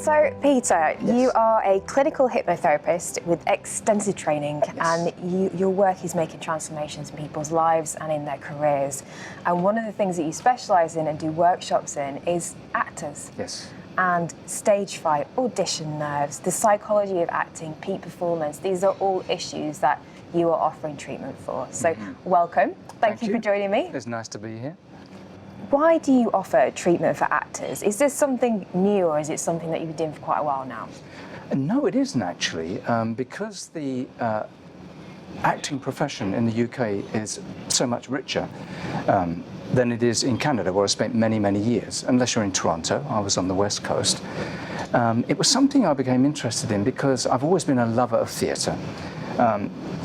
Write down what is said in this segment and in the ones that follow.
So, Peter, Yes. you are a clinical hypnotherapist with extensive training, and your work is making transformations in people's lives and in their careers. And one of the things that you specialise in and do workshops in is actors. Yes. And stage fright, audition nerves, the psychology of acting, peak performance. These are all issues that you are offering treatment for. So, welcome. Thank you for joining me. It's nice to be here. Why do you offer treatment for actors? Is this something new, or is it something that you've been doing for quite a while now? No, it isn't actually, because the acting profession in the UK is so much richer than it is in Canada, where I spent many, many years. Unless you're in Toronto, I was on the West Coast. It was something I became interested in because I've always been a lover of theatre.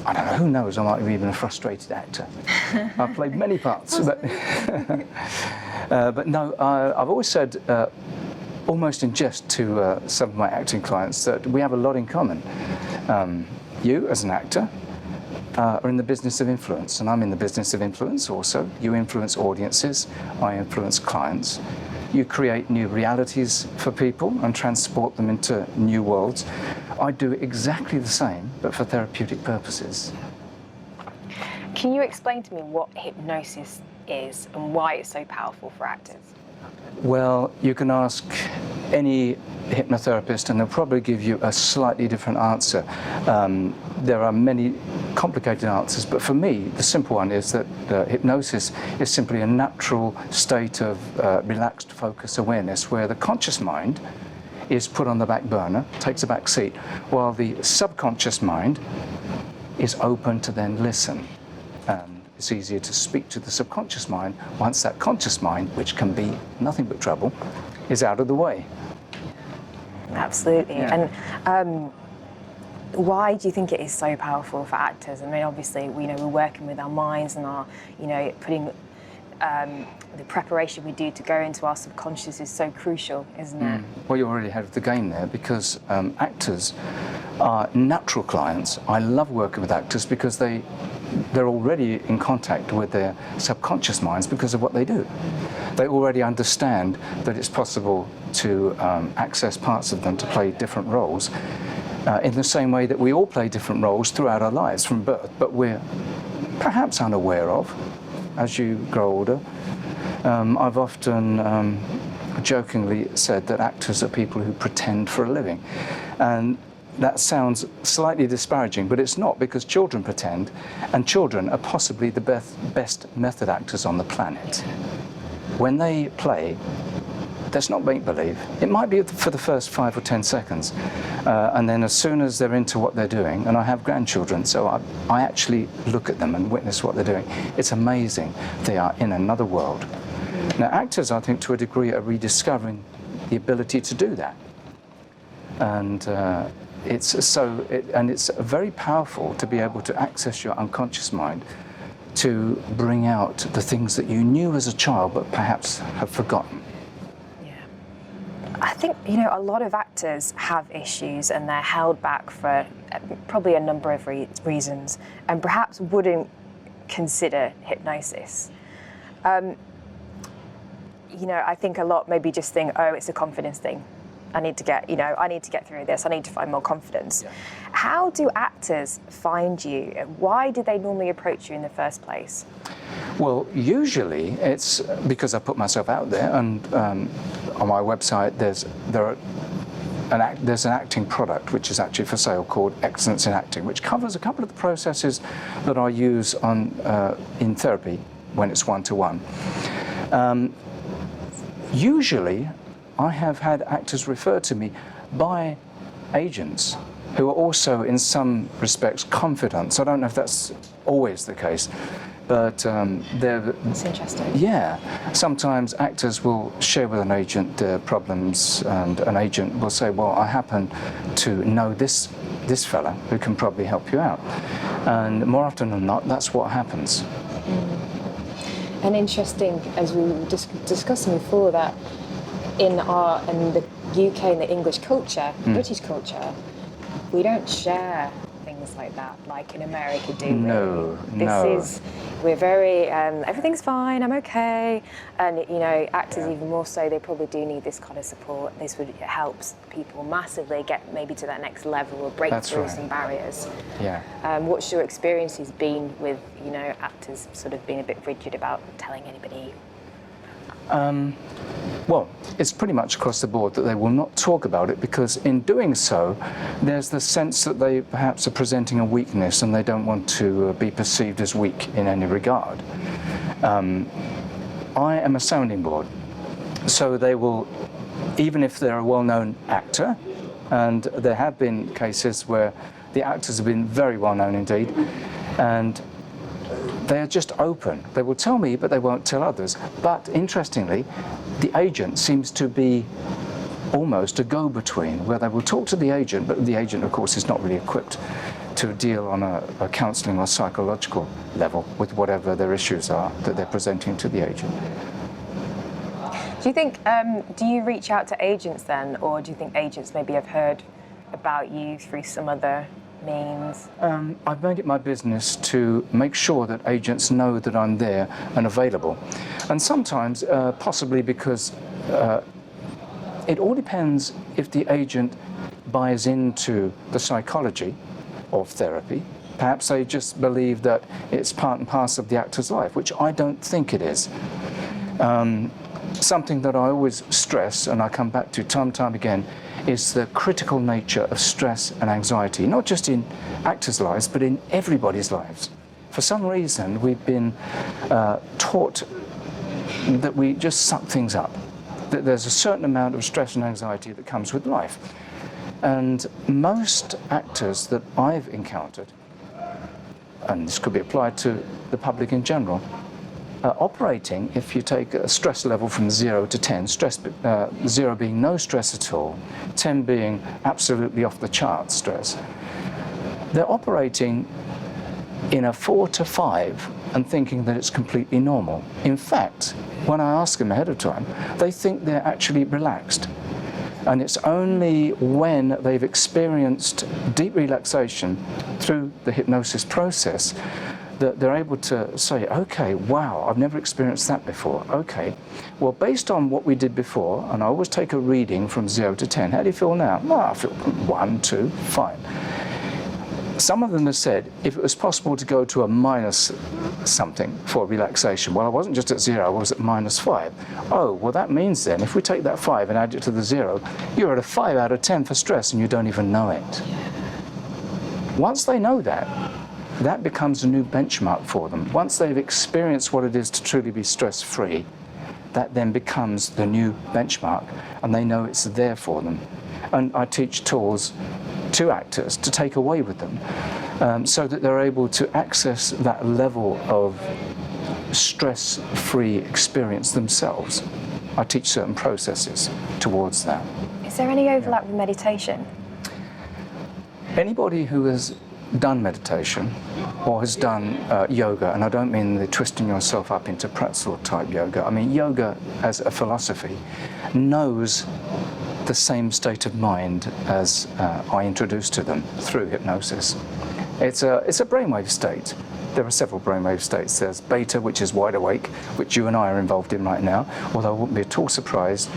I don't know, who knows, I might be even a frustrated actor. I've played many parts, but no, I've always said, almost in jest to some of my acting clients, that we have a lot in common. You, as an actor, are in the business of influence, and I'm in the business of influence also. You influence audiences, I influence clients. You create new realities for people and transport them into new worlds. I do exactly the same, but for therapeutic purposes. Can you explain to me what hypnosis is and why it's so powerful for actors? Well, you can ask any hypnotherapist and they'll probably give you a slightly different answer. There are many complicated answers, but for me, the simple one is that hypnosis is simply a natural state of relaxed focus awareness where the conscious mind is put on the back burner, takes a back seat, while the subconscious mind is open to then listen. It's easier to speak to the subconscious mind once that conscious mind, which can be nothing but trouble, is out of the way. Absolutely. Yeah. And why do you think it is so powerful for actors? I mean, obviously, we're working with our minds and our, putting the preparation we do to go into our subconscious is so crucial, isn't it? Well, you're already ahead of the game there because actors are natural clients. I love working with actors because they're already in contact with their subconscious minds because of what they do. They already understand that it's possible to access parts of them to play different roles in the same way that we all play different roles throughout our lives from birth, but we're perhaps unaware of as you grow older. I've often jokingly said that actors are people who pretend for a living. And that sounds slightly disparaging, but it's not, because children pretend, and children are possibly the best method actors on the planet. When they play, that's not make-believe. It might be for the first 5 or 10 seconds, and then as soon as they're into what they're doing, and I have grandchildren, so I actually look at them and witness what they're doing. It's amazing. They are in another world. Now, actors, I think, to a degree, are rediscovering the ability to do that. And it's very powerful to be able to access your unconscious mind to bring out the things that you knew as a child but perhaps have forgotten. Yeah. I think, a lot of actors have issues and they're held back for probably a number of reasons and perhaps wouldn't consider hypnosis. I think a lot maybe just think, oh, it's a confidence thing. I need to get through this. I need to find more confidence. Yeah. How do actors find you? Why do they normally approach you in the first place? Well, usually it's because I put myself out there, and on my website there's an acting product which is actually for sale called Excellence in Acting, which covers a couple of the processes that I use in therapy when it's one-to-one. Usually, I have had actors referred to me by agents who are also, in some respects, confidants. I don't know if that's always the case, but That's interesting. Yeah. Sometimes actors will share with an agent their problems, and an agent will say, well, I happen to know this fella who can probably help you out. And more often than not, that's what happens. And interesting, as we were discussing before, that in the UK and the English culture, British culture, we don't share things things like that, like in America, do we? No, This no. is, we're very, everything's fine, I'm okay. And, you know, actors even more so, they probably do need this kind of support. This would help people massively get maybe to that next level or break That's through right. some barriers. Yeah. What's your experiences been with, you know, actors sort of being a bit rigid about telling anybody? Well, it's pretty much across the board that they will not talk about it, because in doing so, there's the sense that they perhaps are presenting a weakness and they don't want to be perceived as weak in any regard. I am a sounding board, so they will, even if they're a well-known actor, and there have been cases where the actors have been very well-known indeed, and they are just open. They will tell me, but they won't tell others. But interestingly, the agent seems to be almost a go-between, where they will talk to the agent, but the agent, of course, is not really equipped to deal on a counselling or psychological level with whatever their issues are that they're presenting to the agent. Do you think, do you reach out to agents then, or do you think agents maybe have heard about you through some other means? I've made it my business to make sure that agents know that I'm there and available. And sometimes, possibly because it all depends if the agent buys into the psychology of therapy. Perhaps they just believe that it's part and parcel of the actor's life, which I don't think it is. Something that I always stress, and I come back to time and time again, is the critical nature of stress and anxiety, not just in actors' lives, but in everybody's lives. For some reason, we've been taught that we just suck things up, that there's a certain amount of stress and anxiety that comes with life. And most actors that I've encountered, and this could be applied to the public in general, operating, if you take a stress level from 0 to 10, 0 being no stress at all, 10 being absolutely off the charts stress, they're operating in a 4 to 5 and thinking that it's completely normal. In fact, when I ask them ahead of time, they think they're actually relaxed. And it's only when they've experienced deep relaxation through the hypnosis process that they're able to say, okay, wow, I've never experienced that before. Okay, well, based on what we did before, and I always take a reading from 0 to 10, how do you feel now? Well, I feel 1, 2, fine. Some of them have said, if it was possible to go to a minus something for relaxation, well, I wasn't just at 0, I was at -5. Oh, well, that means then, if we take that 5 and add it to the 0, you're at a 5 out of 10 for stress and you don't even know it. Once they know that, that becomes a new benchmark for them. Once they've experienced what it is to truly be stress-free, that then becomes the new benchmark, and they know it's there for them. And I teach tools to actors to take away with them, so that they're able to access that level of stress-free experience themselves. I teach certain processes towards that. Is there any overlap with meditation? Anybody who has done meditation or has done yoga, and I don't mean the twisting yourself up into pretzel type yoga, I mean yoga as a philosophy, knows the same state of mind as I introduce to them through hypnosis. It's a brainwave state. There are several brainwave states. There's beta, which is wide awake, which you and I are involved in right now, although I wouldn't be at all surprised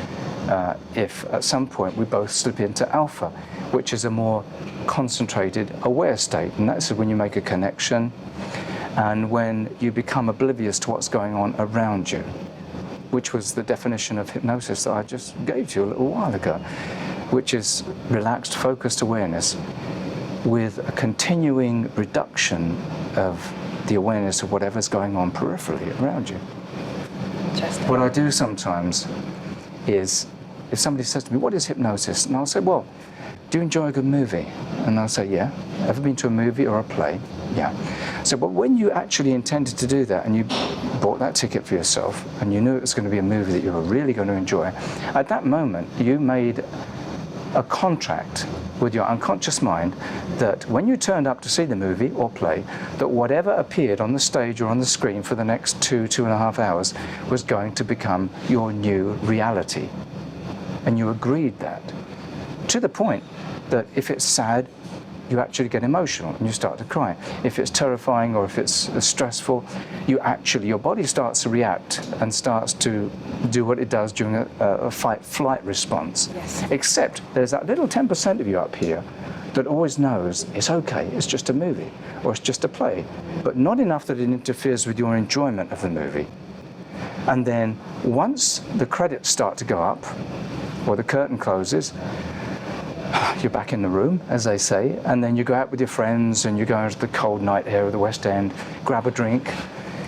if at some point we both slip into alpha, which is a more concentrated, aware state, and that's when you make a connection and when you become oblivious to what's going on around you, which was the definition of hypnosis that I just gave to you a little while ago, which is relaxed, focused awareness with a continuing reduction of the awareness of whatever's going on peripherally around you. Interesting. What I do sometimes is, if somebody says to me, what is hypnosis? And I'll say, well, do you enjoy a good movie? And I'll say, yeah. Ever been to a movie or a play? Yeah. So, but when you actually intended to do that and you bought that ticket for yourself and you knew it was going to be a movie that you were really going to enjoy, at that moment you made a contract with your unconscious mind that when you turned up to see the movie or play, that whatever appeared on the stage or on the screen for the next 2.5 hours was going to become your new reality. And you agreed that. To the point that if it's sad, you actually get emotional and you start to cry. If it's terrifying or if it's stressful, your body starts to react and starts to do what it does during a fight-flight response. Yes. Except there's that little 10% of you up here that always knows it's okay, it's just a movie or it's just a play, but not enough that it interferes with your enjoyment of the movie. And then once the credits start to go up or the curtain closes, you're back in the room, as they say, and then you go out with your friends and you go into the cold night air of the West End, grab a drink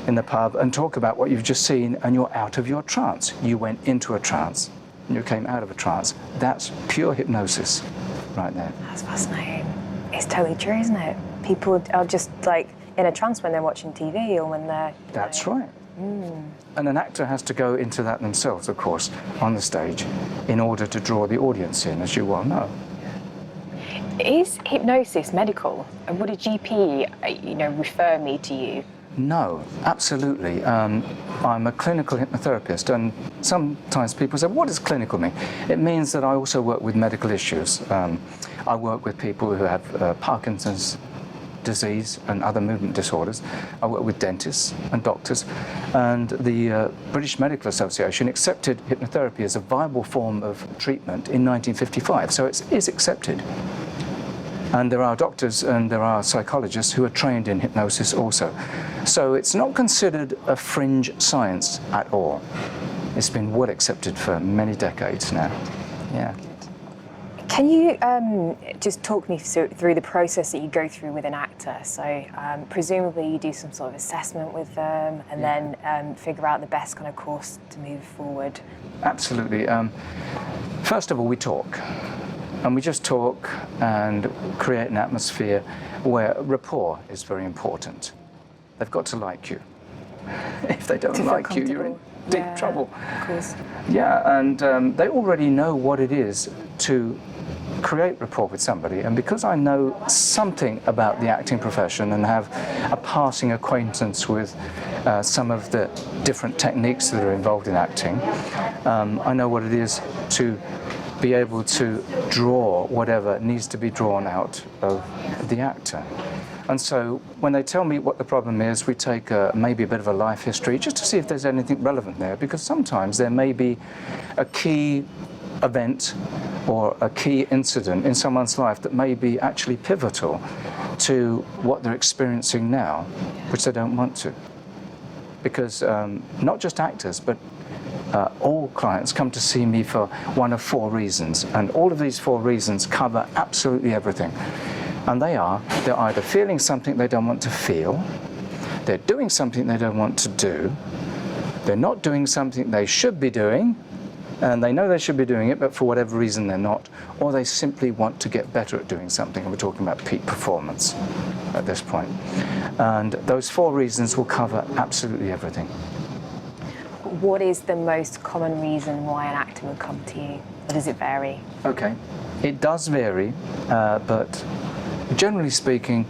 in the pub and talk about what you've just seen, and you're out of your trance. You went into a trance and you came out of a trance. That's pure hypnosis right there. That's fascinating. It's totally true, isn't it? People are just like in a trance when they're watching TV or when they're... That's right. And an actor has to go into that themselves, of course, on the stage in order to draw the audience in, as you well know. Is hypnosis medical? And would a GP, refer me to you? No, absolutely. I'm a clinical hypnotherapist, and sometimes people say, what does clinical mean? It means that I also work with medical issues. I work with people who have Parkinson's disease and other movement disorders. I work with dentists and doctors, and the British Medical Association accepted hypnotherapy as a viable form of treatment in 1955, so it is accepted. And there are doctors and there are psychologists who are trained in hypnosis also. So it's not considered a fringe science at all. It's been well accepted for many decades now. Yeah. Can you just talk me through the process that you go through with an actor? So presumably you do some sort of assessment with them and then figure out the best kind of course to move forward. Absolutely. First of all, we talk. And we just talk and create an atmosphere where rapport is very important. They've got to like you. If they don't like you, you're in deep trouble. Of course. Yeah, and they already know what it is to create rapport with somebody. And because I know something about the acting profession and have a passing acquaintance with some of the different techniques that are involved in acting, I know what it is to be able to draw whatever needs to be drawn out of the actor. And so when they tell me what the problem is, we take maybe a bit of a life history just to see if there's anything relevant there, because sometimes there may be a key event or a key incident in someone's life that may be actually pivotal to what they're experiencing now, which they don't want to. Because not just actors, but all clients come to see me for one of 4 reasons, and all of these 4 reasons cover absolutely everything. And they're either feeling something they don't want to feel, they're doing something they don't want to do, they're not doing something they should be doing, and they know they should be doing it, but for whatever reason they're not, or they simply want to get better at doing something, and we're talking about peak performance at this point. And those 4 reasons will cover absolutely everything. What is the most common reason why an actor would come to you? Or does it vary? Okay, it does vary, but generally speaking,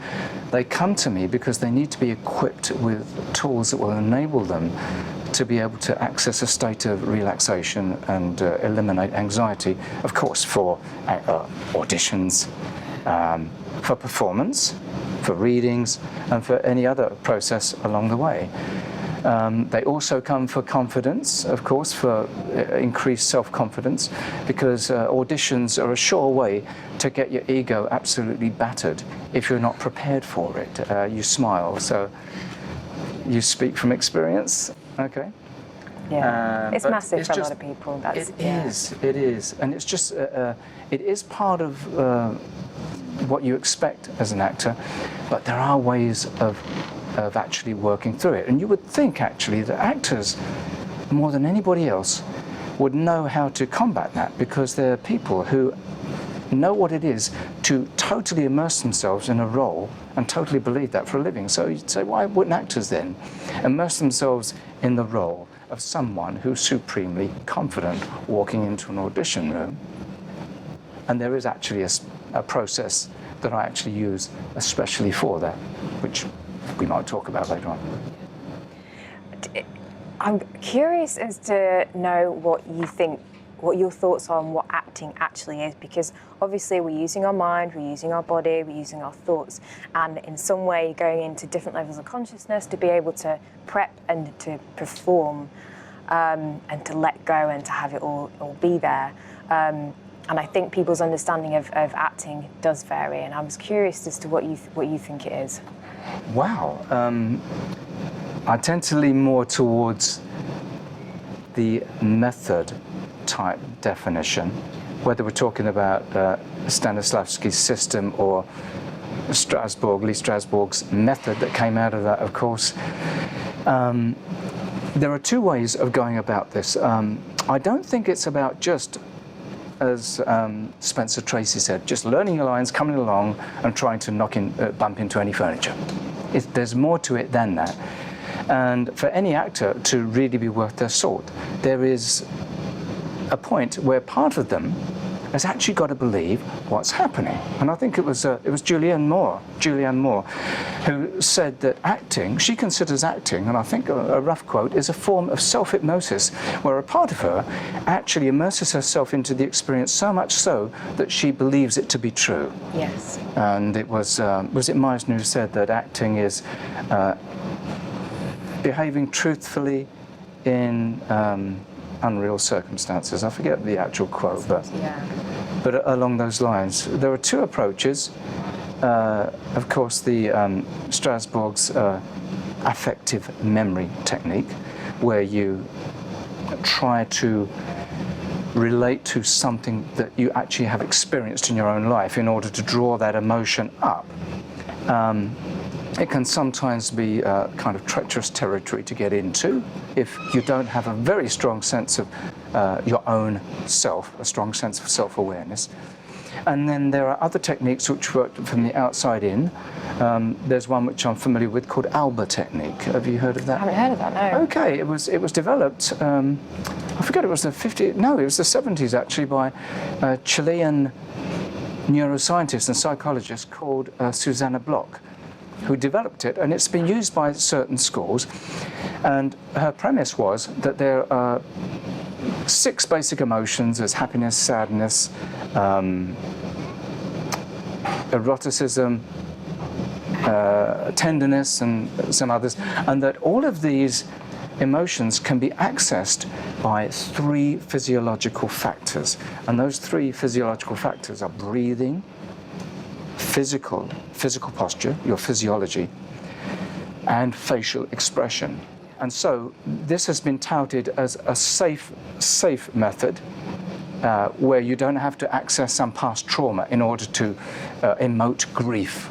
they come to me because they need to be equipped with tools that will enable them to be able to access a state of relaxation and eliminate anxiety, of course, for auditions, for performance, for readings, and for any other process along the way. They also come for confidence, of course, for increased self-confidence, because auditions are a sure way to get your ego absolutely battered if you're not prepared for it. You smile, so you speak from experience, okay? Yeah, it's massive for a lot of people. It is, and it's just, it is part of what you expect as an actor, but there are ways of actually working through it. And you would think actually that actors, more than anybody else, would know how to combat that, because they're people who know what it is to totally immerse themselves in a role and totally believe that for a living. So you'd say, why wouldn't actors then immerse themselves in the role of someone who's supremely confident walking into an audition room? And there is actually a process that I actually use especially for that, which we might talk about later on. I'm curious as to know what you think what your thoughts are on what acting actually is, because obviously we're using our mind, we're using our body, we're using our thoughts, and in some way going into different levels of consciousness to be able to prep and to perform, and to let go and to have it all be there. And I think people's understanding of acting does vary, and I was curious as to what you think it is. Wow. I tend to lean more towards the method type definition, whether we're talking about Stanislavski's system or Lee Strasberg's method that came out of that, of course. There are two ways of going about this. I don't think it's about just, as Spencer Tracy said, just learning your lines, coming along and trying to bump into any furniture. There's more to it than that. And for any actor to really be worth their salt, there is a point where part of them has actually got to believe what's happening. And I think it was Julianne Moore, who said that acting, she considers acting, and I think a rough quote, is a form of self-hypnosis, where a part of her actually immerses herself into the experience so much so that she believes it to be true. Yes. And it was it Meisner who said that acting is behaving truthfully in unreal circumstances. I forget the actual quote, but along those lines. There are two approaches. Of course, the Strasberg's affective memory technique, where you try to relate to something that you actually have experienced in your own life in order to draw that emotion up. It can sometimes be kind of treacherous territory to get into if you don't have a very strong sense of your own self, a strong sense of self-awareness. And then there are other techniques which work from the outside in. There's one which I'm familiar with called Alba Technique. Have you heard of that? I haven't heard of that, no. Okay, it was developed, I forget, it was the 50s, no, it was the 70s actually, by a Chilean neuroscientist and psychologist called Susanna Bloch, who developed it, and it's been used by certain schools. And her premise was that there are 6 basic emotions: there's happiness, sadness, eroticism, tenderness, and some others, and that all of these emotions can be accessed by 3 physiological factors. And those 3 physiological factors are breathing, physical posture, your physiology, and facial expression. And so this has been touted as a safe method where you don't have to access some past trauma in order to emote grief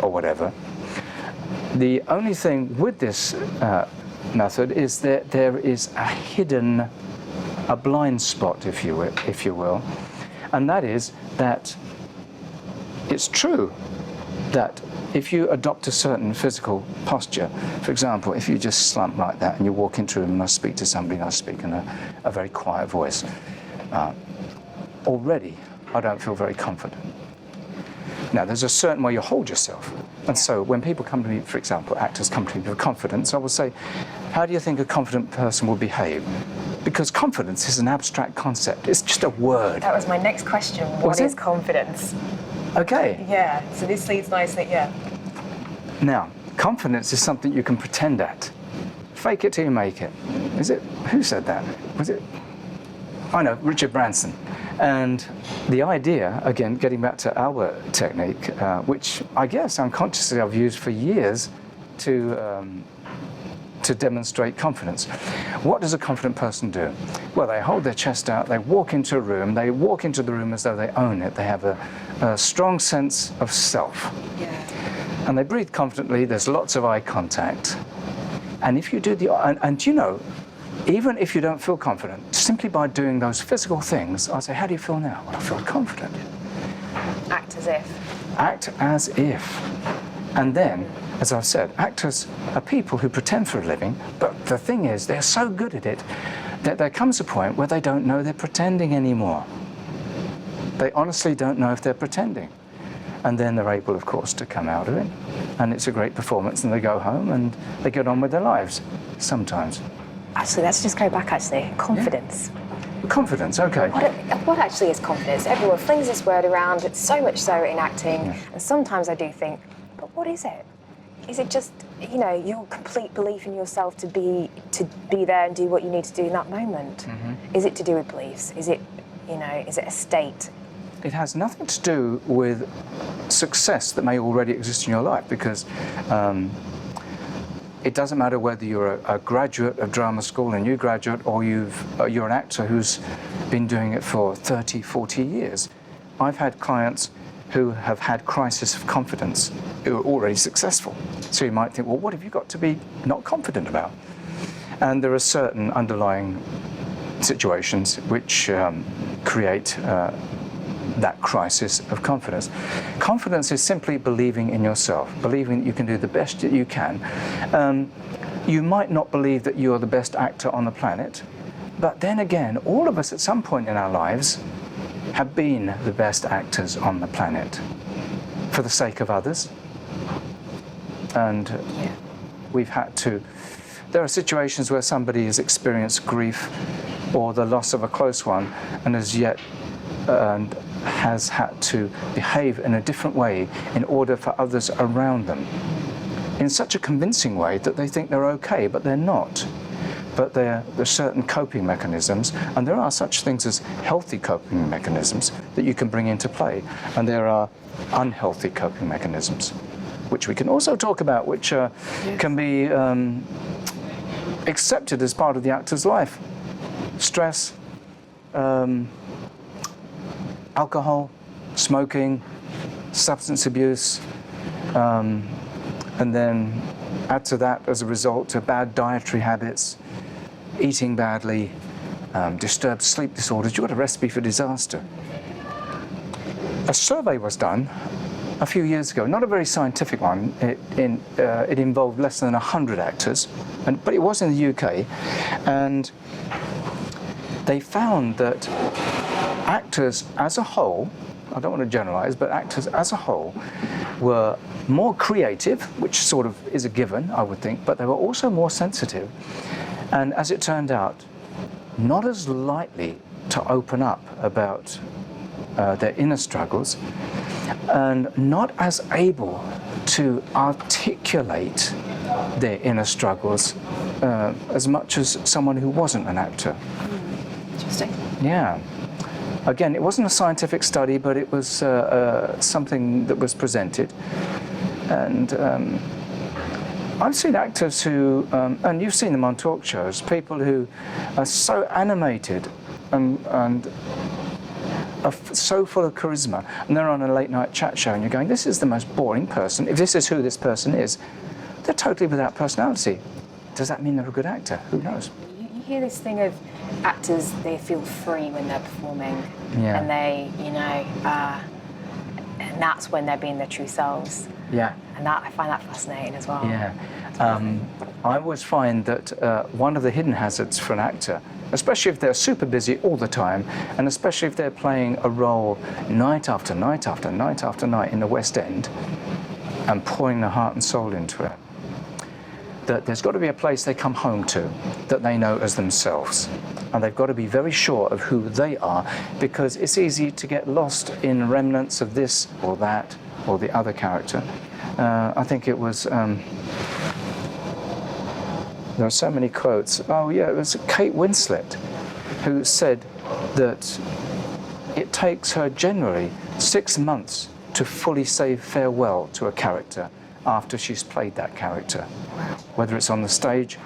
or whatever. The only thing with this method is that there is a blind spot, if you will, and that is that it's true that if you adopt a certain physical posture, for example, if you just slump like that and you walk into a room and I speak to somebody and I speak in a very quiet voice, already I don't feel very confident. Now, there's a certain way you hold yourself. And so when people come to me, for example, actors come to me with confidence, I will say, how do you think a confident person will behave? Because confidence is an abstract concept. It's just a word. That was my next question. What is confidence? Okay. Yeah, so this leads nicely, yeah. Now, confidence is something you can pretend at. Fake it till you make it. Is it? Who said that? Was it? I know, Richard Branson. And the idea, again, getting back to Alba Technique, which I guess unconsciously I've used for years to demonstrate confidence. What does a confident person do? Well, they hold their chest out, they walk into a room, they walk into the room as though they own it. They have a strong sense of self. Yeah. And they breathe confidently, there's lots of eye contact. And if you do and you know, even if you don't feel confident, simply by doing those physical things, I say, how do you feel now? Well, I feel confident. Act as if. Act as if. And then, as I've said, actors are people who pretend for a living, but the thing is, they're so good at it that there comes a point where they don't know they're pretending anymore. They honestly don't know if they're pretending. And then they're able, of course, to come out of it. And it's a great performance, and they go home and they get on with their lives, sometimes. Actually, let's just go back, confidence. Confidence, okay. What actually is confidence? Everyone flings this word around, it's so much so in acting, and sometimes I do think, but what is it? Is it just, you know, your complete belief in yourself to be there and do what you need to do in that moment? Is it to do with beliefs? Is it, you know, is it a state? It has nothing to do with success that may already exist in your life, because it doesn't matter whether you're a graduate of drama school, a new graduate, or you're an actor who's been doing it for 30, 40 years. I've had clients who have had crisis of confidence who are already successful. So you might think, well, what have you got to be not confident about? And there are certain underlying situations which create that crisis of confidence. Confidence is simply believing in yourself, believing that you can do the best that you can. You might not believe that you are the best actor on the planet, but then again, all of us at some point in our lives have been the best actors on the planet for the sake of others. And we've had to. There are situations where somebody has experienced grief or the loss of a close one and has had to behave in a different way in order for others around them, in such a convincing way that they think they're okay, but they're not. But there's certain coping mechanisms, and there are such things as healthy coping mechanisms that you can bring into play, and there are unhealthy coping mechanisms, which we can also talk about, which can be accepted as part of the actor's life. Stress, alcohol, smoking, substance abuse, and then add to that, as a result, to bad dietary habits, eating badly, disturbed sleep disorders. You've got a recipe for disaster. A survey was done a few years ago, not a very scientific one. It involved less than 100 actors, but it was in the UK, and they found that actors as a whole, I don't want to generalize, but actors as a whole were more creative, which sort of is a given, I would think, but they were also more sensitive. And as it turned out, not as likely to open up about their inner struggles, and not as able to articulate their inner struggles as much as someone who wasn't an actor. Interesting. Yeah. Again, it wasn't a scientific study, but it was something that was presented. And I've seen actors who, and you've seen them on talk shows, people who are so animated and are so full of charisma, and they're on a late night chat show and you're going, this is the most boring person. If this is who this person is, they're totally without personality. Does that mean they're a good actor? Who knows? You hear this thing of actors, they feel free when they're performing, Yeah. and they, you know, and that's when they're being their true selves. Yeah. And that, I find that fascinating as well. Yeah. I always find that one of the hidden hazards for an actor, especially if they're super busy all the time, and especially if they're playing a role night after night after night after night in the West End and pouring their heart and soul into it, that there's got to be a place they come home to that they know as themselves. And they've got to be very sure of who they are, because it's easy to get lost in remnants of this or that or the other character. I think it was, there are so many quotes. Oh yeah, it was Kate Winslet who said that it takes her generally 6 months to fully say farewell to a character after she's played that character, whether it's on the stage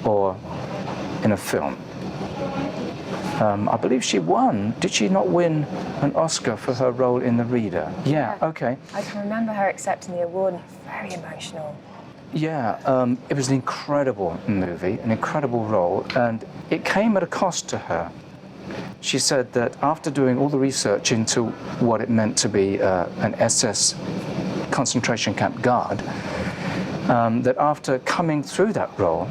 or in a film. I believe she won. Did she not win an Oscar for her role in The Reader? Yeah, okay. I can remember her accepting the award, and very emotional. Yeah, it was an incredible movie, an incredible role, and it came at a cost to her. She said that after doing all the research into what it meant to be an SS concentration camp guard, that after coming through that role,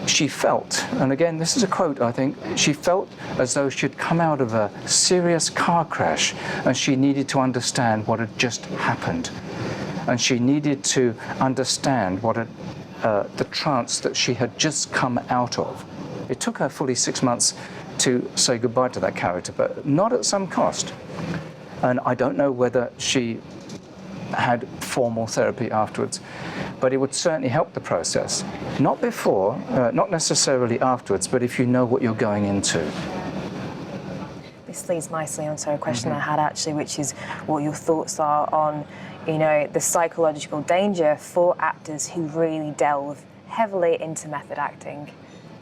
she felt, and again, this is a quote, I think, she felt as though she'd come out of a serious car crash and she needed to understand what had just happened. And she needed to understand what the trance that she had just come out of. It took her fully 6 months to say goodbye to that character, but not at some cost. And I don't know whether she had formal therapy afterwards, but it would certainly help the process. Not before, not necessarily afterwards, but if you know what you're going into. This leads nicely onto a question I had actually, which is what your thoughts are on, you know, the psychological danger for actors who really delve heavily into method acting.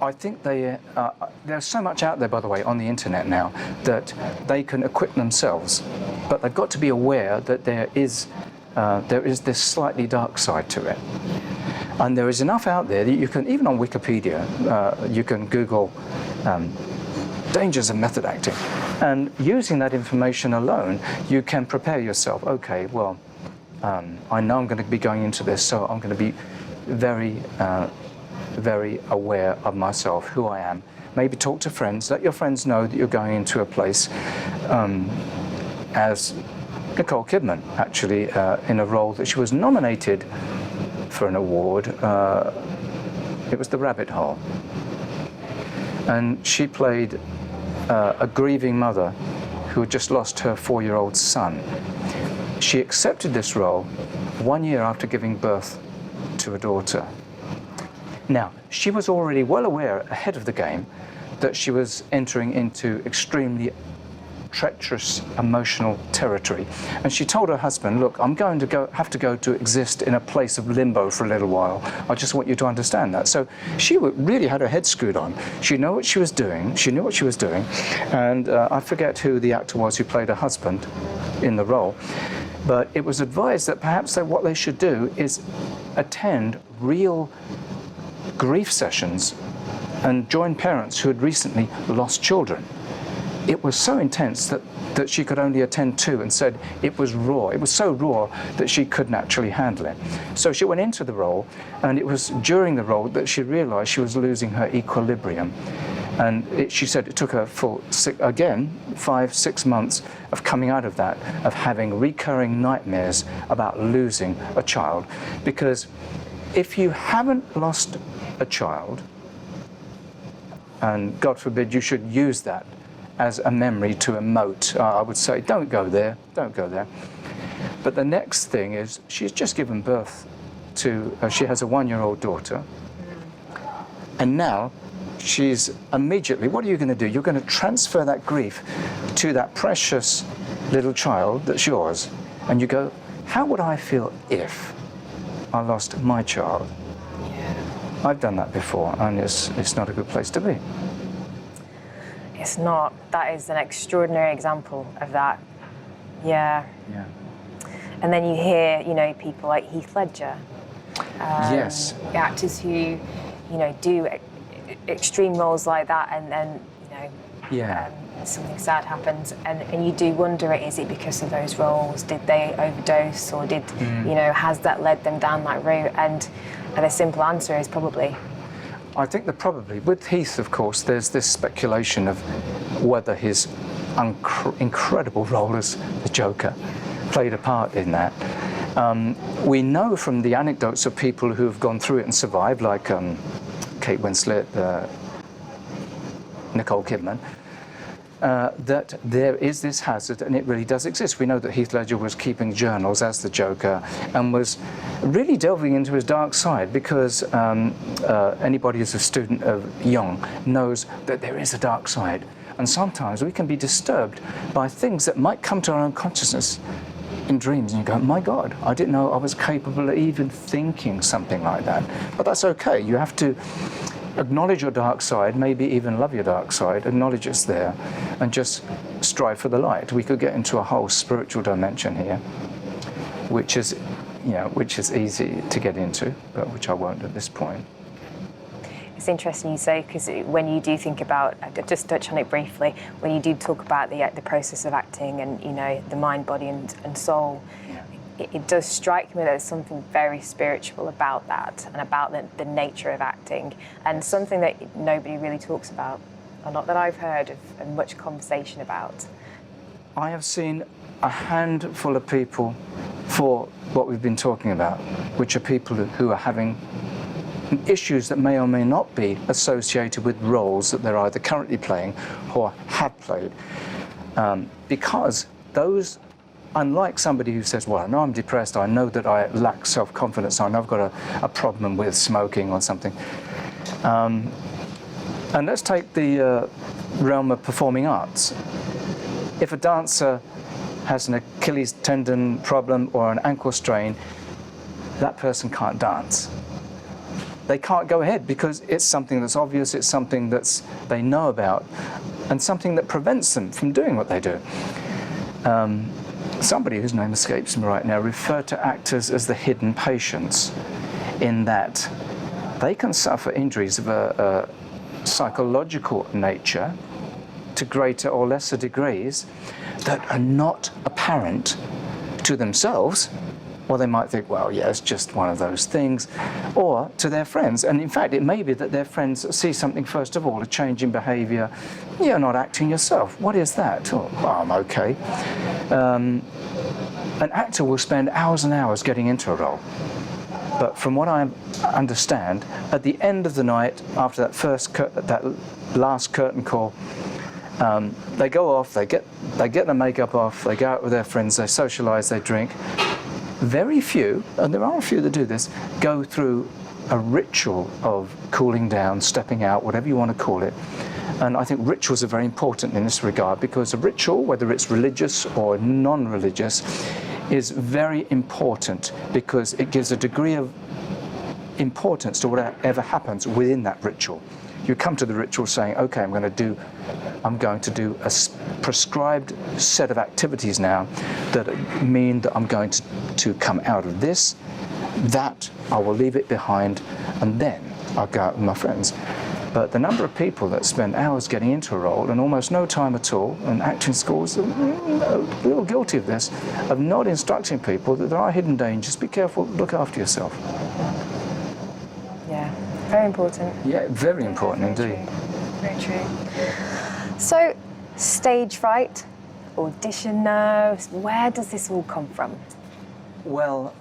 I think there's so much out there, by the way, on the internet now that they can equip themselves, but they've got to be aware that there is this slightly dark side to it. And there is enough out there that you can, even on Wikipedia, you can Google dangers of method acting. And using that information alone, you can prepare yourself. Okay, well, I know I'm going to be going into this, so I'm going to be very, very aware of myself, who I am. Maybe talk to friends. Let your friends know that you're going into a place as Nicole Kidman, actually, in a role that she was nominated for an award. It was The Rabbit Hole. And she played a grieving mother who had just lost her 4-year-old son. She accepted this role 1 year after giving birth to a daughter. Now, she was already well aware ahead of the game that she was entering into extremely treacherous emotional territory. And she told her husband, look, I'm going to have to exist in a place of limbo for a little while. I just want you to understand that. So she really had her head screwed on. She knew what she was doing. She knew what she was doing. And I forget who the actor was who played her husband in the role. But it was advised that perhaps what they should do is attend real grief sessions and join parents who had recently lost children. It was so intense that she could only attend 2, and said it was raw. It was so raw that she couldn't actually handle it. So she went into the role, and it was during the role that she realized she was losing her equilibrium. And she said it took her 5-6 months of coming out of that, of having recurring nightmares about losing a child. Because if you haven't lost a child, and God forbid you should use that as a memory to emote, I would say, don't go there, don't go there. But the next thing is, she's just given birth to, she has a 1-year-old daughter, and now she's immediately, what are you going to do? You're going to transfer that grief to that precious little child that's yours, and you go, how would I feel if I lost my child? I've done that before, and it's not a good place to be. It's not. That is an extraordinary example of that. Yeah. Yeah. And then you hear, you know, people like Heath Ledger. Yes. Actors who, you know, do extreme roles like that, and then, you know, Yeah. Something sad happens, and you do wonder, is it because of those roles? Did they overdose, or did, you know, has that led them down that route? And the simple answer is probably. I think that probably, with Heath, of course, there's this speculation of whether his incredible role as the Joker played a part in that. We know from the anecdotes of people who have gone through it and survived, like Kate Winslet, Nicole Kidman, that there is this hazard, and it really does exist. We know that Heath Ledger was keeping journals as the Joker and was really delving into his dark side, because anybody who's a student of Jung knows that there is a dark side. And sometimes we can be disturbed by things that might come to our own consciousness in dreams, and you go, my God, I didn't know I was capable of even thinking something like that. But that's okay. You have to acknowledge your dark side, maybe even love your dark side, acknowledge it's there, and just strive for the light. We could get into a whole spiritual dimension here, which is, you know, which is easy to get into, but which I won't at this point. It's interesting you say, because when you do think about, just touch on it briefly, when you do talk about the process of acting and, you know, the mind, body and soul, it does strike me that there's something very spiritual about that, and about the nature of acting, and something that nobody really talks about, or not that I've heard of much conversation about. I have seen a handful of people for what we've been talking about, which are people who are having issues that may or may not be associated with roles that they're either currently playing or have played. Because those, unlike somebody who says, well, I know I'm depressed, I know that I lack self-confidence, I know I've got a problem with smoking or something. And let's take the realm of performing arts. If a dancer has an Achilles tendon problem or an ankle strain, that person can't dance. They can't go ahead because it's something that's obvious, it's something that's they know about, and something that prevents them from doing what they do. Somebody whose name escapes me right now referred to actors as the hidden patients, in that they can suffer injuries of a psychological nature to greater or lesser degrees that are not apparent to themselves, or they might think, well, yeah, it's just one of those things, or to their friends. And in fact, it may be that their friends see something, first of all, a change in behavior. You're not acting yourself. What is that? Oh, I'm okay. An actor will spend hours and hours getting into a role. But from what I understand, at the end of the night, after that last curtain call, they go off, they get their makeup off, they go out with their friends, they socialise, they drink. Very few, and there are a few that do this, go through a ritual of cooling down, stepping out, whatever you want to call it. And I think rituals are very important in this regard, because a ritual, whether it's religious or non-religious, is very important because it gives a degree of importance to whatever happens within that ritual. You come to the ritual saying, okay, I'm going to do a prescribed set of activities now that mean that I'm going to come out of this, that, I will leave it behind, and then I'll go out with my friends. But the number of people that spend hours getting into a role and almost no time at all, and acting schools are a little guilty of this, of not instructing people that there are hidden dangers. Be careful, look after yourself. Yeah, very important. Yeah, very important indeed. Very true. So, stage fright, audition nerves, where does this all come from? Well,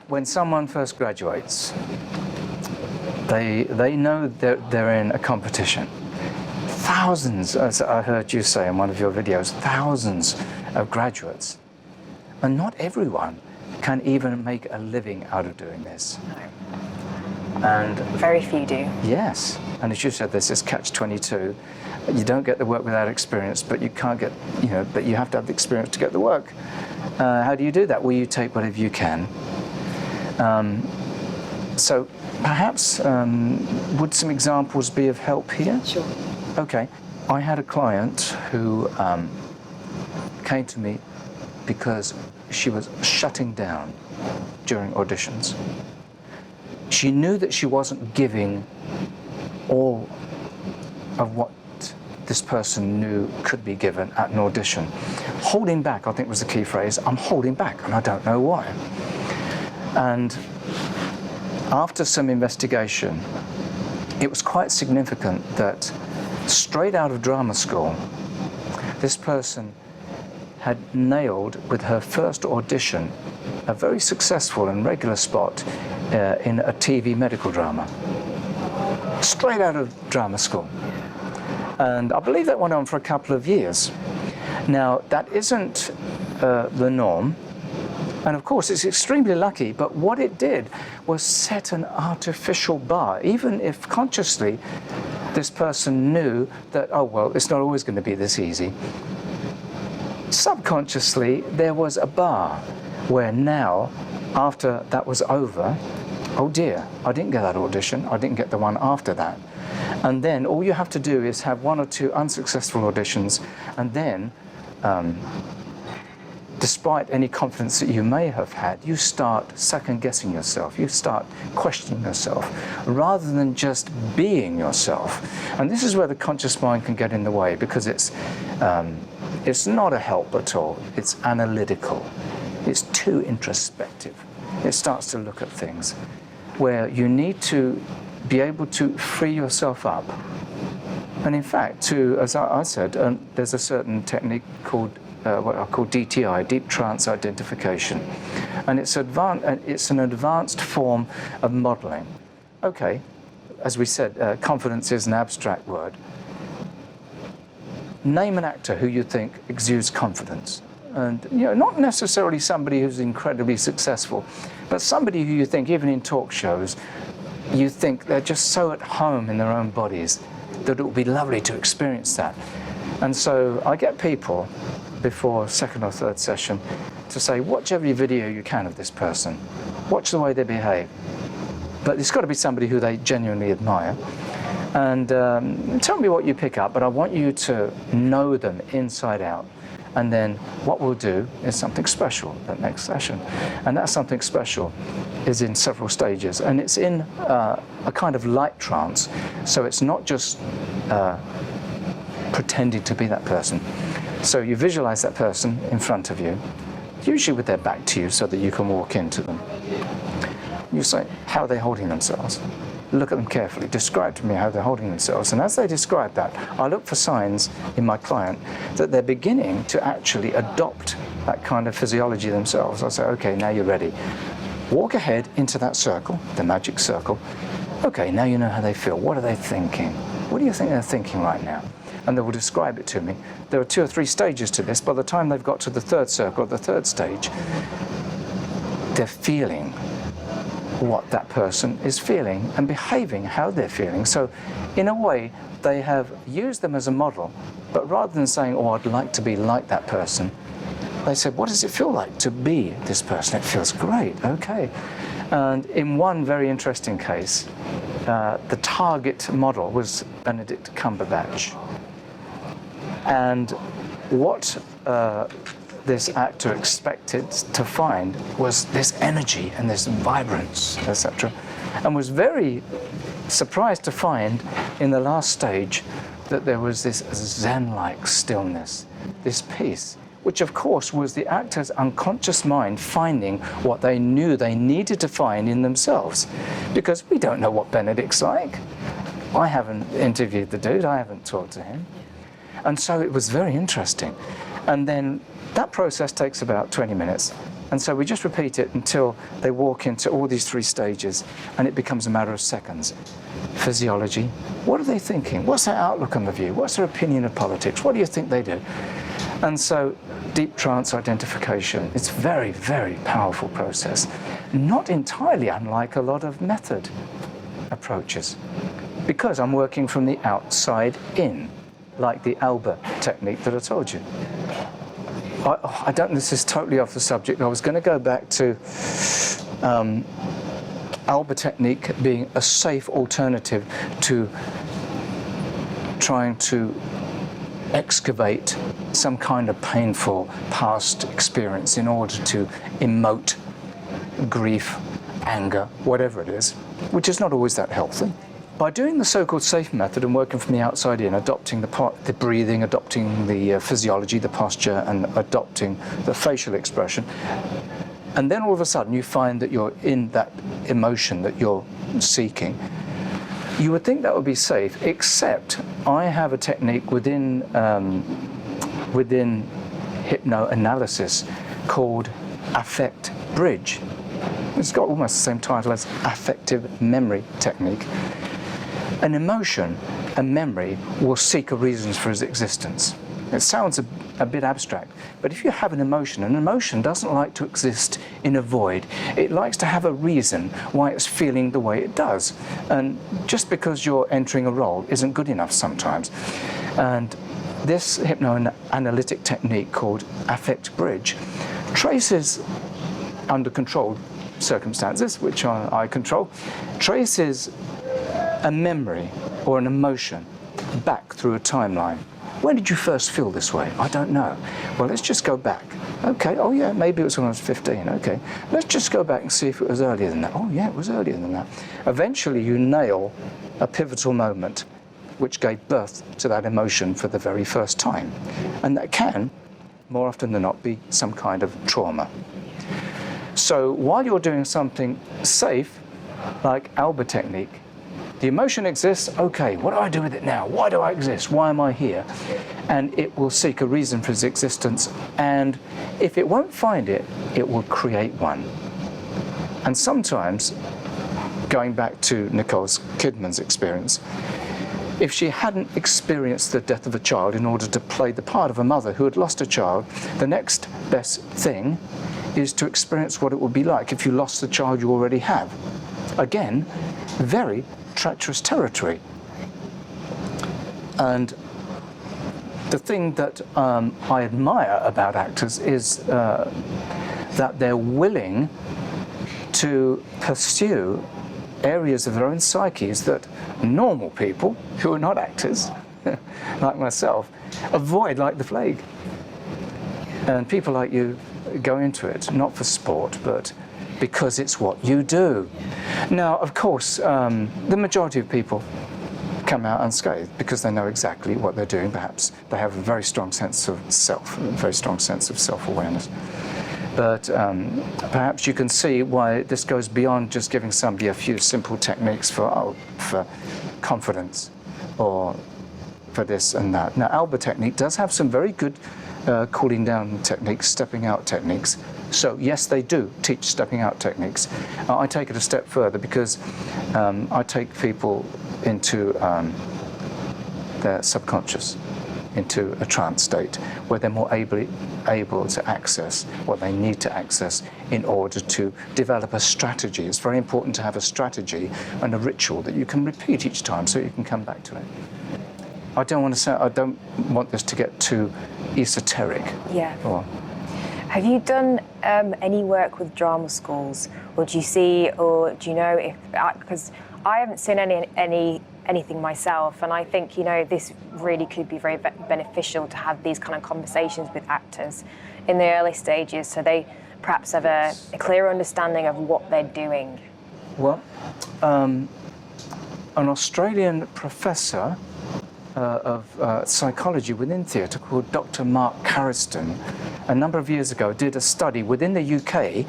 when someone first graduates, they know that they're in a competition. Thousands, as I heard you say in one of your videos, thousands of graduates. And not everyone can even make a living out of doing this. No. And Very few do. yes, and as you said, this is catch-22. You don't get the work without experience, but you can't get, but you have to have the experience to get the work. How do you do that? Well, you take whatever you can. So perhaps, would some examples be of help here? Sure. Okay. I had a client who came to me because she was shutting down during auditions. She knew that she wasn't giving all of what this person knew could be given at an audition. Holding back, I think, was the key phrase. I'm holding back, and I don't know why. And after some investigation, it was quite significant that straight out of drama school, this person had nailed with her first audition a very successful and regular spot in a TV medical drama. Straight out of drama school. And I believe that went on for a couple of years. Now, that isn't the norm. And of course, it's extremely lucky, but what it did was set an artificial bar. Even if consciously this person knew that, oh, well, it's not always going to be this easy. Subconsciously, there was a bar where now, after that was over, oh dear, I didn't get that audition, I didn't get the one after that. And then all you have to do is have one or two unsuccessful auditions, and then despite any confidence that you may have had, you start second-guessing yourself. You start questioning yourself, rather than just being yourself. And this is where the conscious mind can get in the way, because it's not a help at all. It's analytical. It's too introspective. It starts to look at things, where you need to be able to free yourself up. And in fact, as I said, there's a certain technique called what I call DTI, Deep Trance Identification. And it's an advanced form of modelling. okay, as we said, confidence is an abstract word. Name an actor who you think exudes confidence. And, you know, not necessarily somebody who's incredibly successful, but somebody who you think, even in talk shows, you think they're just so at home in their own bodies that it would be lovely to experience that. And so I get people before second or third session to say, watch every video you can of this person. Watch the way they behave. But it's got to be somebody who they genuinely admire. And tell me what you pick up, but I want you to know them inside out. And then what we'll do is something special that next session. And that something special is in several stages. And it's in a kind of light trance. So it's not just pretending to be that person. So you visualize that person in front of you, usually with their back to you so that you can walk into them. You say, how are they holding themselves? Look at them carefully. Describe to me how they're holding themselves. And as they describe that, I look for signs in my client that they're beginning to actually adopt that kind of physiology themselves. I say, okay, now you're ready. Walk ahead into that circle, the magic circle. Okay, now you know how they feel. What are they thinking? What do you think they're thinking right now? And they will describe it to me. There are 2 or 3 stages to this. By the time they've got to the third circle, the third stage, they're feeling what that person is feeling and behaving how they're feeling. So in a way, they have used them as a model, but rather than saying, oh, I'd like to be like that person, they said, what does it feel like to be this person? It feels great, okay. And in one very interesting case, the target model was Benedict Cumberbatch. And what this actor expected to find was this energy and this vibrance, etc. And was very surprised to find in the last stage that there was this Zen-like stillness, this peace, which of course was the actor's unconscious mind finding what they knew they needed to find in themselves. Because we don't know what Benedict's like. I haven't interviewed the dude, I haven't talked to him. And so it was very interesting. And then that process takes about 20 minutes. And so we just repeat it until they walk into all these 3 stages, and it becomes a matter of seconds. Physiology, what are they thinking? What's their outlook on the view? What's their opinion of politics? What do you think they do? And so deep trance identification, it's a very, very powerful process. Not entirely unlike a lot of method approaches, because I'm working from the outside in, like the Alba technique that I told you. I don't, this is totally off the subject. I was going to go back to Alba Technique being a safe alternative to trying to excavate some kind of painful past experience in order to emote grief, anger, whatever it is, which is not always that healthy. By doing the so-called safe method and working from the outside in, adopting the breathing, adopting the physiology, the posture, and adopting the facial expression, and then all of a sudden you find that you're in that emotion that you're seeking, you would think that would be safe, except I have a technique within hypnoanalysis called affect bridge. It's got almost the same title as affective memory technique. An emotion, a memory, will seek a reason for its existence. It sounds a bit abstract, but if you have an emotion doesn't like to exist in a void. It likes to have a reason why it's feeling the way it does. And just because you're entering a role isn't good enough sometimes. And this hypnoanalytic technique called affect bridge traces, under controlled circumstances, which I control, traces a memory or an emotion back through a timeline. When did you first feel this way? I don't know. Well, let's just go back. Okay, oh yeah, maybe it was when I was 15. Okay, let's just go back and see if it was earlier than that. Oh yeah, it was earlier than that. Eventually you nail a pivotal moment which gave birth to that emotion for the very first time. And that can, more often than not, be some kind of trauma. So while you're doing something safe, like Alba Technique, the emotion exists, okay, what do I do with it now? Why do I exist? Why am I here? And it will seek a reason for its existence, and if it won't find it, it will create one. And sometimes going back to Nicole Kidman's experience, if she hadn't experienced the death of a child in order to play the part of a mother who had lost a child, the next best thing is to experience what it would be like if you lost the child you already have. Again, very treacherous territory. And the thing that I admire about actors is that they're willing to pursue areas of their own psyches that normal people who are not actors, like myself, avoid like the plague. And people like you go into it, not for sport, but because it's what you do. Now, of course, the majority of people come out unscathed because they know exactly what they're doing. Perhaps they have a very strong sense of self, a very strong sense of self-awareness. But perhaps you can see why this goes beyond just giving somebody a few simple techniques for confidence or for this and that. Now, Alba Technique does have some very good cooling down techniques, stepping out techniques. So yes, they do teach stepping out techniques. I take it a step further because I take people into their subconscious, into a trance state where they're more able to access what they need to access in order to develop a strategy. It's very important to have a strategy and a ritual that you can repeat each time so you can come back to it. I don't want this to get too esoteric. Yeah. Have you done any work with drama schools, or do you see, or do you know if, because I haven't seen anything myself, and I think, you know, this really could be very beneficial to have these kind of conversations with actors in the early stages, so they perhaps have a clear understanding of what they're doing. Well, an Australian professor of psychology within theatre called Dr. Mark Carriston a number of years ago did a study within the UK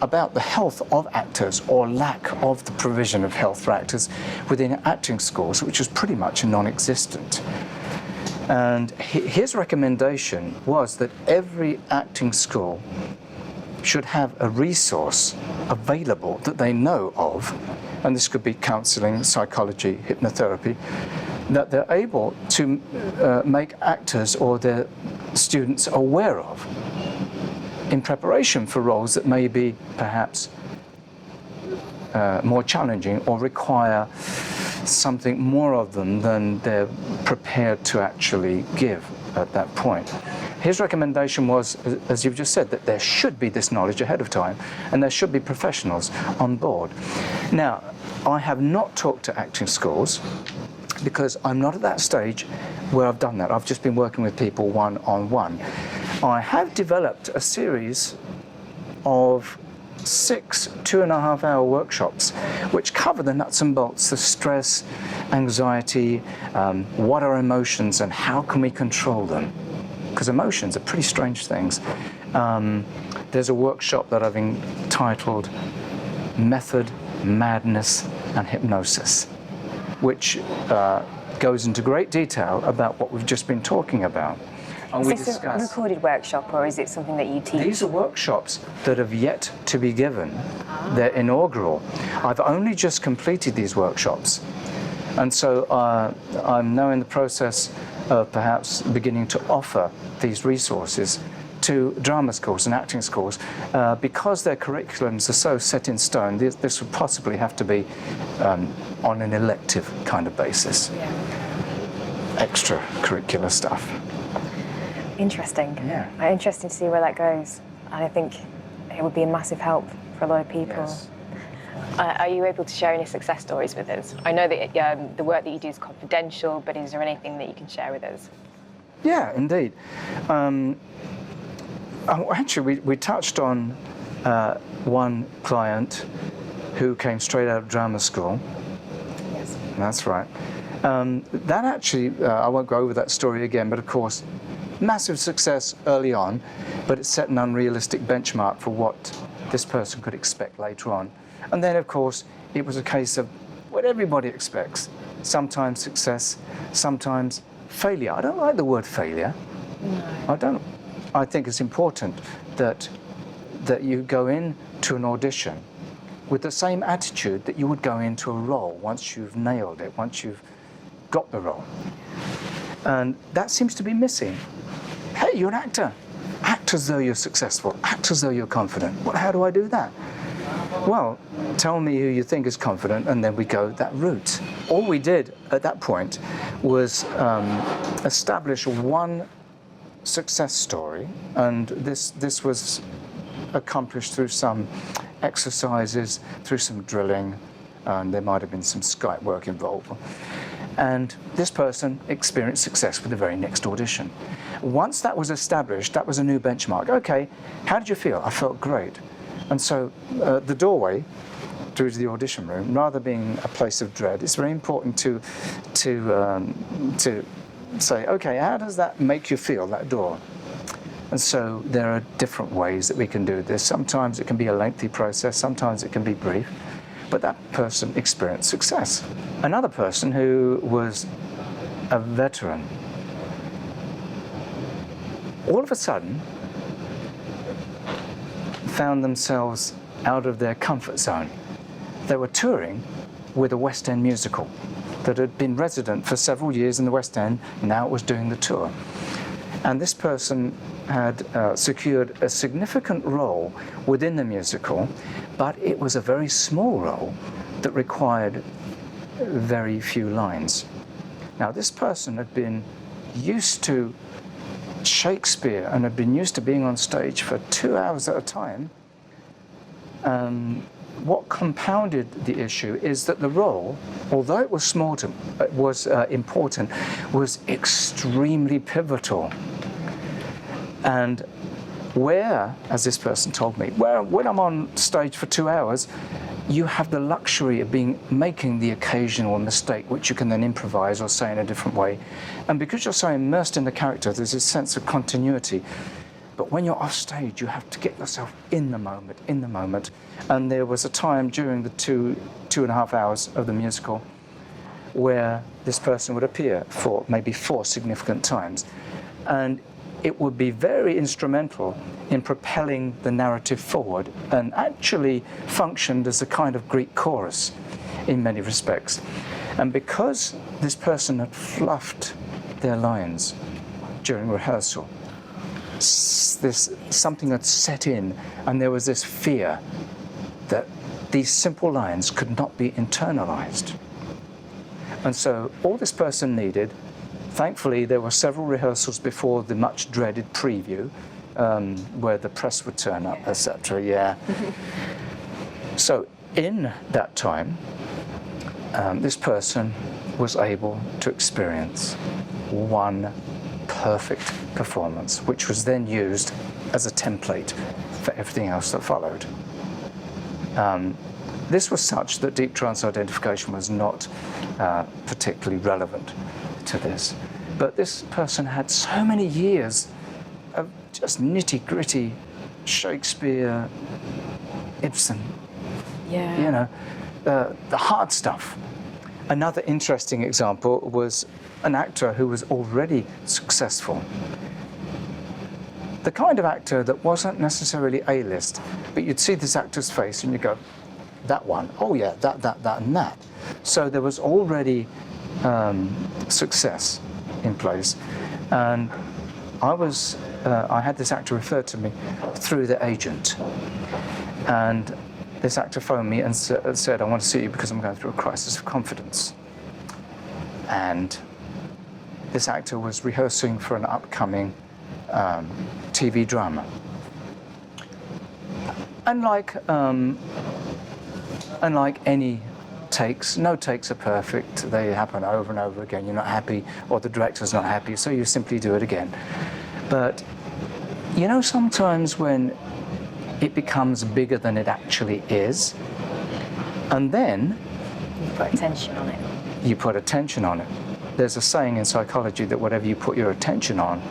about the health of actors, or lack of the provision of health for actors within acting schools, which was pretty much non-existent. And his recommendation was that every acting school should have a resource available that they know of, and this could be counselling, psychology, hypnotherapy, that they're able to make actors or their students aware of in preparation for roles that may be perhaps more challenging or require something more of them than they're prepared to actually give at that point. His recommendation was, as you've just said, that there should be this knowledge ahead of time and there should be professionals on board. Now, I have not talked to acting schools because I'm not at that stage where I've done that. I've just been working with people one-on-one. I have developed a series of 6 2.5-hour workshops which cover the nuts and bolts, the stress, anxiety, what are emotions and how can we control them? Because emotions are pretty strange things. There's a workshop that I've entitled Method, Madness and Hypnosis, which goes into great detail about what we've just been talking about. And is this a recorded workshop, or is it something that you teach? These are workshops that have yet to be given. They're inaugural. I've only just completed these workshops. And so I'm now in the process of perhaps beginning to offer these resources to drama schools and acting schools. Because their curriculums are so set in stone, this would possibly have to be on an elective kind of basis. Yeah. Extracurricular stuff. Interesting. Yeah. Interesting to see where that goes. And I think it would be a massive help for a lot of people. Yes. Are you able to share any success stories with us? I know that the work that you do is confidential, but is there anything that you can share with us? Yeah, indeed. Actually, we touched on one client who came straight out of drama school. Yes. That's right. That actually, I won't go over that story again, but of course, massive success early on, but it set an unrealistic benchmark for what this person could expect later on. And then, of course, it was a case of what everybody expects. Sometimes success, sometimes failure. I don't like the word failure. No. I don't. I think it's important that you go in to an audition with the same attitude that you would go into a role once you've nailed it, once you've got the role. And that seems to be missing. Hey, you're an actor. Act as though you're successful. Act as though you're confident. Well, how do I do that? Well, tell me who you think is confident, and then we go that route. All we did at that point was establish one success story, and this was accomplished through some exercises, through some drilling, and there might have been some Skype work involved. And this person experienced success with the very next audition. Once that was established, that was a new benchmark. Okay, how did you feel? I felt great. And so the doorway through to the audition room, rather being a place of dread, it's very important to say, okay, how does that make you feel, that door? And so there are different ways that we can do this. Sometimes it can be a lengthy process, sometimes it can be brief, but that person experienced success. Another person who was a veteran, all of a sudden found themselves out of their comfort zone. They were touring with a West End musical that had been resident for several years in the West End, now it was doing the tour. And this person had secured a significant role within the musical, but it was a very small role that required very few lines. Now, this person had been used to Shakespeare and had been used to being on stage for 2 hours at a time. What compounded the issue is that the role, although it was important, was extremely pivotal. And where, as this person told me, when I'm on stage for 2 hours, you have the luxury of making the occasional mistake, which you can then improvise or say in a different way. And because you're so immersed in the character, there's this sense of continuity. But when you're off stage, you have to get yourself in the moment. And there was a time during the two and a half hours of the musical where this person would appear for maybe 4 significant times. And it would be very instrumental in propelling the narrative forward and actually functioned as a kind of Greek chorus in many respects. And because this person had fluffed their lines during rehearsal, something had set in, and there was this fear that these simple lines could not be internalized. And so all this person needed, thankfully there were several rehearsals before the much dreaded preview, where the press would turn up, etc. Yeah. So in that time, this person was able to experience one perfect performance, which was then used as a template for everything else that followed. This was such that deep trance identification was not particularly relevant to this. But this person had so many years of just nitty-gritty Shakespeare, Ibsen, the hard stuff. Another interesting example was an actor who was already successful. The kind of actor that wasn't necessarily A-list, but you'd see this actor's face and you go, that one, oh yeah, that and that. So there was already success in place. And I had this actor referred to me through the agent. And this actor phoned me and said, I want to see you because I'm going through a crisis of confidence. And this actor was rehearsing for an upcoming TV drama. Unlike any takes, no takes are perfect. They happen over and over again. You're not happy, or the director's not happy, so you simply do it again. But sometimes when it becomes bigger than it actually is, and then you put attention on it. You put attention on it. There's a saying in psychology that whatever you put your attention on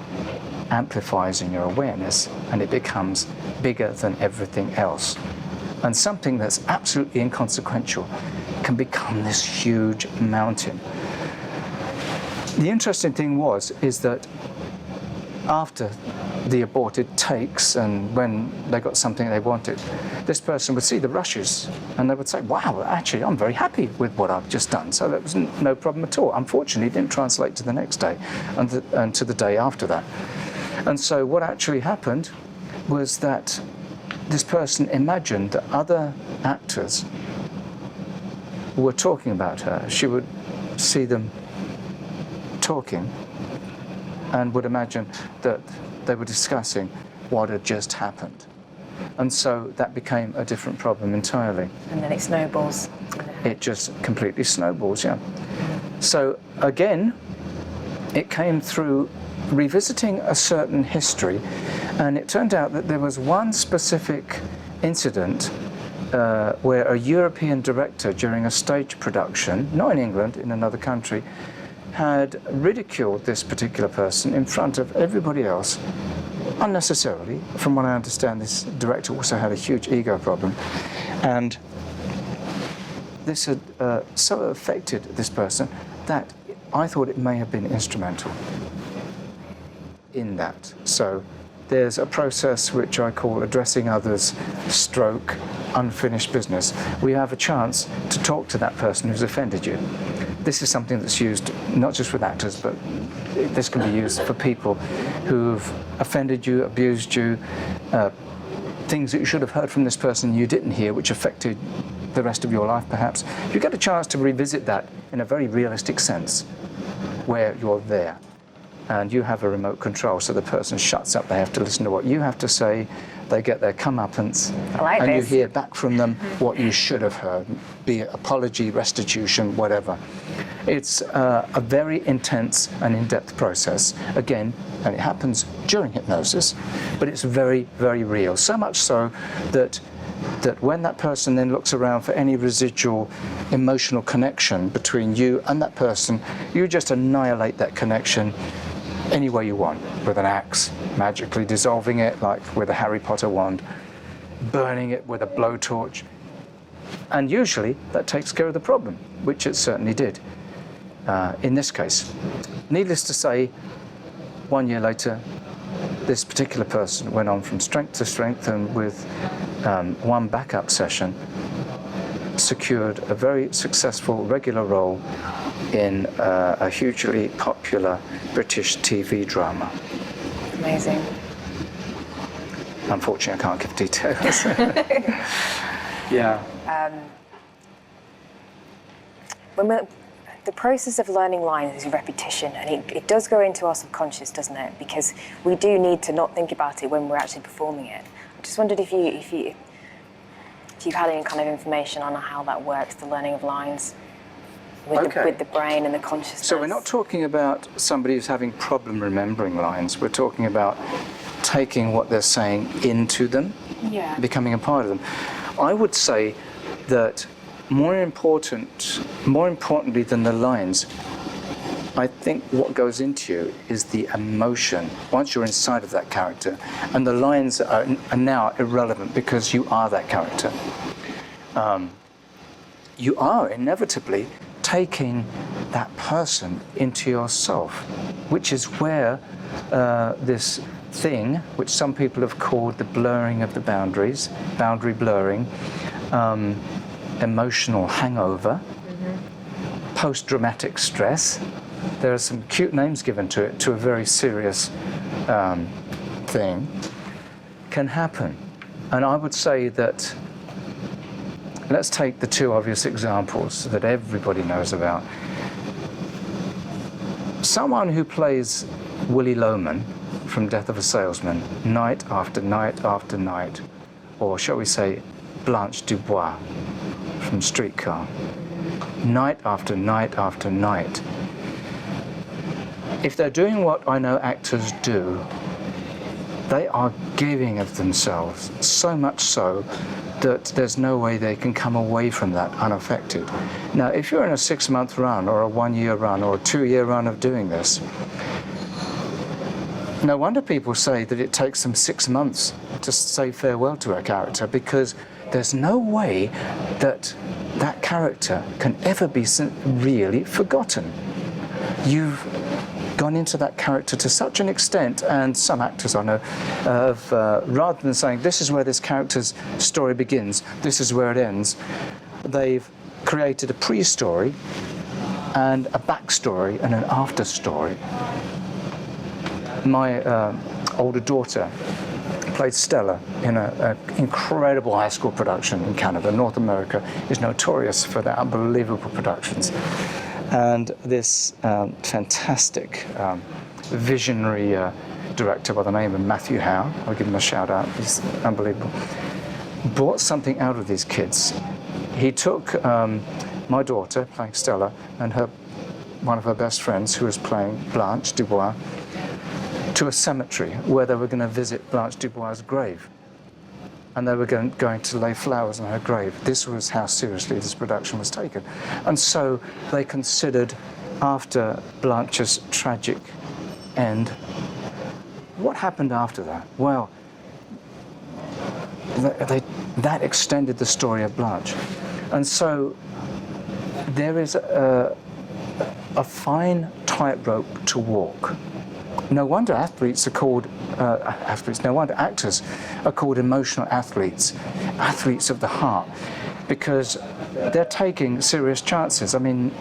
amplifies in your awareness, and it becomes bigger than everything else. And something that's absolutely inconsequential can become this huge mountain. The interesting thing is that after the aborted takes, and when they got something they wanted, this person would see the rushes and they would say, wow, actually I'm very happy with what I've just done. So that was no problem at all. Unfortunately, it didn't translate to the next day and to the day after that. And so what actually happened was that this person imagined that other actors were talking about her. She would see them talking and would imagine that they were discussing what had just happened. And so that became a different problem entirely. And then it snowballs. It just completely snowballs, yeah. So again, it came through revisiting a certain history, and it turned out that there was one specific incident where a European director during a stage production, not in England, in another country, had ridiculed this particular person in front of everybody else unnecessarily. From what I understand, this director also had a huge ego problem, and this had so affected this person that I thought it may have been instrumental in that. So there's a process which I call addressing others stroke unfinished business. We have a chance to talk to that person who's offended you. This is something that's used not just with actors, but this can be used for people who've offended you, abused you, things that you should have heard from this person you didn't hear, which affected the rest of your life perhaps. You get a chance to revisit that in a very realistic sense, where you're there and you have a remote control, so the person shuts up, they have to listen to what you have to say, they get their comeuppance, and you hear back from them what you should have heard, be it apology, restitution, whatever. It's a very intense and in-depth process, again, and it happens during hypnosis, but it's very, very real. So much so that when that person then looks around for any residual emotional connection between you and that person, you just annihilate that connection any way you want, with an axe, magically dissolving it like with a Harry Potter wand, burning it with a blowtorch, and usually that takes care of the problem, which it certainly did in this case. Needless to say, 1 year later, this particular person went on from strength to strength, and with one backup session secured a very successful regular role in a hugely popular British TV drama. Amazing. Unfortunately, I can't give details. Yeah. The process of learning lines is repetition, and it does go into our subconscious, doesn't it? Because we do need to not think about it when we're actually performing it. I just wondered if you've had any kind of information on how that works, the learning of lines with the brain and the consciousness. So we're not talking about somebody who's having problem remembering lines. We're talking about taking what they're saying into them, becoming a part of them. I would say that more importantly than the lines, I think what goes into you is the emotion once you're inside of that character, and the lines are now irrelevant because you are that character. You are inevitably taking that person into yourself, which is where this thing, which some people have called the blurring of the boundaries, boundary blurring, emotional hangover, post-traumatic stress. There are some cute names given to it, to a very serious thing, can happen. And I would say that, let's take the two obvious examples that everybody knows about. Someone who plays Willy Loman from Death of a Salesman night after night after night, or shall we say Blanche Dubois from Streetcar, night after night after night. If they're doing what I know actors do, they are giving of themselves, so much so that there's no way they can come away from that unaffected. Now, if you're in a 6-month run or a 1-year run or a 2-year run of doing this, no wonder people say that it takes them 6 months to say farewell to a character, because there's no way that that character can ever be really forgotten. You've gone into that character to such an extent, and some actors I know, have, rather than saying this is where this character's story begins, this is where it ends, they've created a pre-story and a backstory and an after story. My older daughter played Stella in an incredible high school production in Canada. North America is notorious for their unbelievable productions. And this fantastic visionary director by the name of Matthew Howe, I'll give him a shout out, he's unbelievable, brought something out of these kids. He took my daughter playing Stella and one of her best friends who was playing Blanche Dubois to a cemetery where they were going to visit Blanche Dubois' grave. And they were going to lay flowers on her grave. This was how seriously this production was taken. And so they considered, after Blanche's tragic end, what happened after that? Well, that extended the story of Blanche. And so there is a fine tightrope to walk. No wonder athletes are called no wonder actors are called emotional athletes, athletes of the heart, because they're taking serious chances. I mean,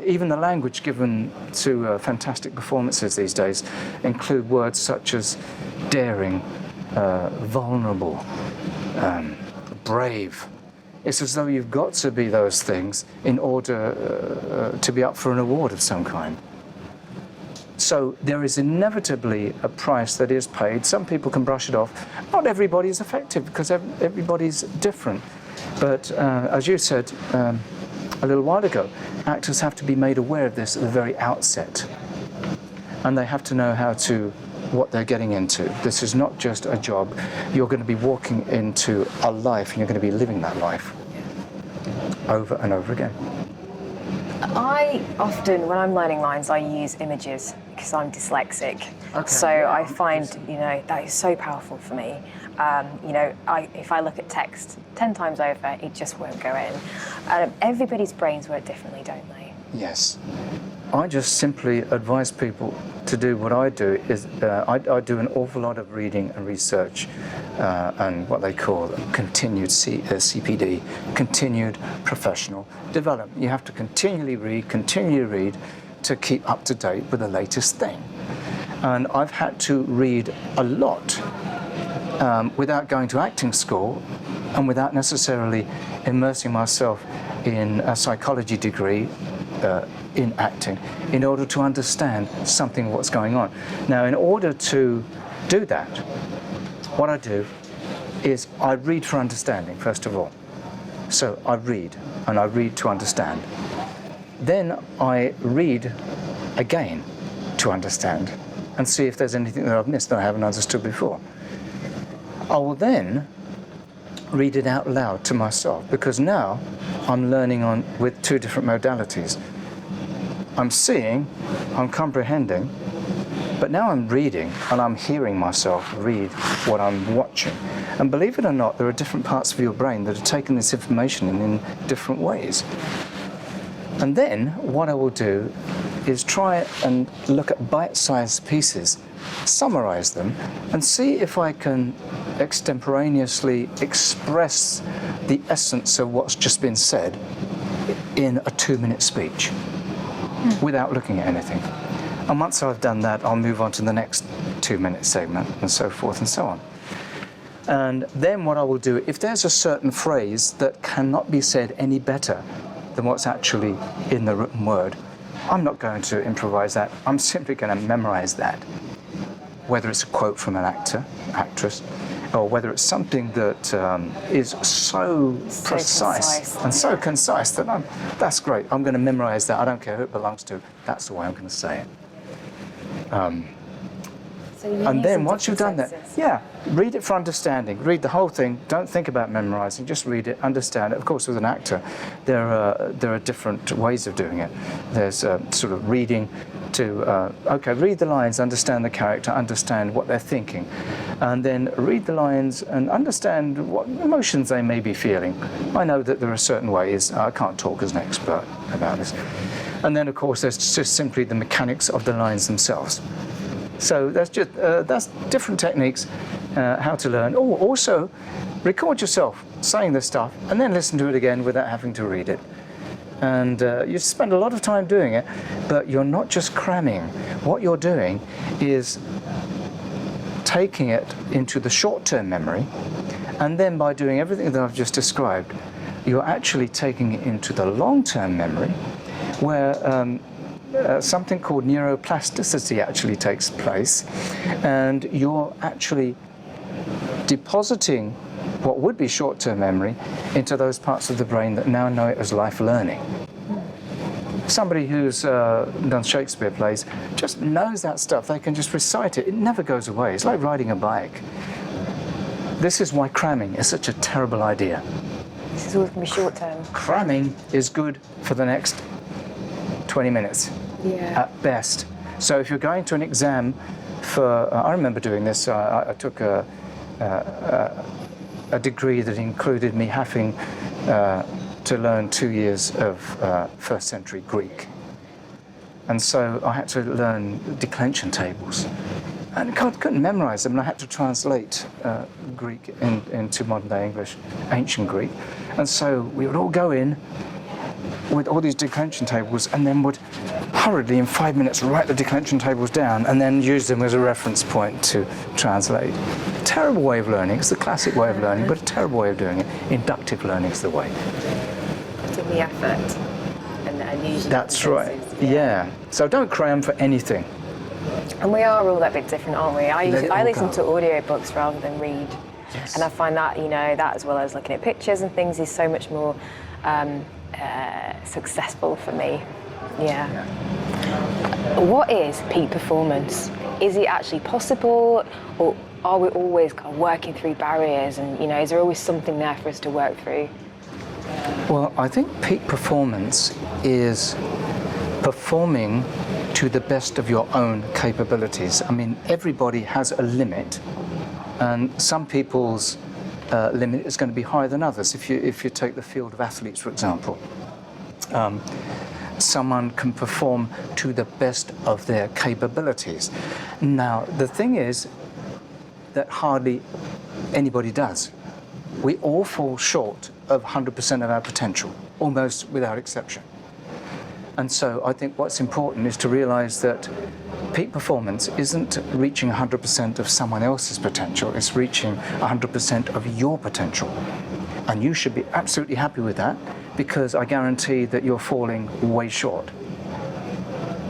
even the language given to fantastic performances these days include words such as daring, vulnerable, brave. It's as though you've got to be those things in order to be up for an award of some kind. So there is inevitably a price that is paid. Some people can brush it off. Not everybody is effective because everybody's different. But as you said a little while ago, actors have to be made aware of this at the very outset. And they have to know what they're getting into. This is not just a job. You're going to be walking into a life and you're going to be living that life over and over again. I often, when I'm learning lines, I use images because I'm dyslexic. Okay. So I find, that is so powerful for me. If I look at text 10 times over, it just won't go in. Everybody's brains work differently, don't they? Yes. I just simply advise people to do what I do. I do an awful lot of reading and research and what they call continued CPD, continued professional development. You have to continually read to keep up to date with the latest thing. And I've had to read a lot without going to acting school and without necessarily immersing myself in a psychology degree in acting, in order to understand something of what's going on. Now, in order to do that, what I do is I read for understanding, first of all. So I read, and I read to understand. Then I read again to understand and see if there's anything that I've missed that I haven't understood before. I will then read it out loud to myself, because now I'm learning with two different modalities. I'm seeing, I'm comprehending, but now I'm reading and I'm hearing myself read what I'm watching. And believe it or not, there are different parts of your brain that are taking this information in different ways. And then what I will do is try and look at bite-sized pieces, summarize them, and see if I can extemporaneously express the essence of what's just been said in a 2-minute speech without looking at anything. And once I've done that, I'll move on to the next 2-minute segment and so forth and so on. And then what I will do, if there's a certain phrase that cannot be said any better than what's actually in the written word, I'm not going to improvise that. I'm simply going to memorize that. Whether it's a quote from an actor, actress, or whether it's something that is so precise and so concise that that's great. I'm going to memorize that. I don't care who it belongs to. That's the way I'm going to say it. So you And use then some once you've done different that, senses. yeah, read it for understanding. Read the whole thing. Don't think about memorizing. Just read it, understand it. Of course, with an actor, there are different ways of doing it. There's sort of reading to, okay, read the lines, understand the character, understand what they're thinking. And then read the lines and understand what emotions they may be feeling. I know that there are certain ways. I can't talk as an expert about this. And then, of course, there's just simply the mechanics of the lines themselves. So that's different techniques, how to learn. Oh, also, record yourself saying this stuff and then listen to it again without having to read it. And you spend a lot of time doing it, but you're not just cramming. What you're doing is taking it into the short-term memory, and then by doing everything that I've just described, you're actually taking it into the long-term memory, where something called neuroplasticity actually takes place, and you're actually depositing what would be short-term memory into those parts of the brain that now know it as life learning. Somebody who's done Shakespeare plays just knows that stuff. They can just recite it. It never goes away. It's like riding a bike. This is why cramming is such a terrible idea. This is always going to be short term. Cramming is good for the next 20 minutes at best. So if you're going to an exam for, I remember doing this, I took a degree that included me having to learn 2 years of first century Greek. And so I had to learn declension tables. And I couldn't memorize them, and I had to translate Greek into modern day English, ancient Greek. And so we would all go in with all these declension tables and then would hurriedly in 5 minutes write the declension tables down and then use them as a reference point to translate. Terrible way of learning. It's the classic way of learning, but a terrible way of doing it. Inductive learning is the way. Putting the effort and using That's the right. senses, Yeah. So don't cram for anything. And we are all that bit different, aren't we? I Let it all listen go. to audiobooks rather than read. Yes. And I find that, that as well as looking at pictures and things is so much more successful for me. Yeah. What is peak performance? Is it actually possible, or are we always kind of working through barriers, and is there always something there for us to work through? Well, I think peak performance is performing to the best of your own capabilities. I mean, everybody has a limit, and some people's limit is going to be higher than others. If you take the field of athletes, for example, someone can perform to the best of their capabilities. Now, the thing is that hardly anybody does. We all fall short of 100% of our potential, almost without exception. And so I think what's important is to realize that peak performance isn't reaching 100% of someone else's potential, it's reaching 100% of your potential. And you should be absolutely happy with that, because I guarantee that you're falling way short.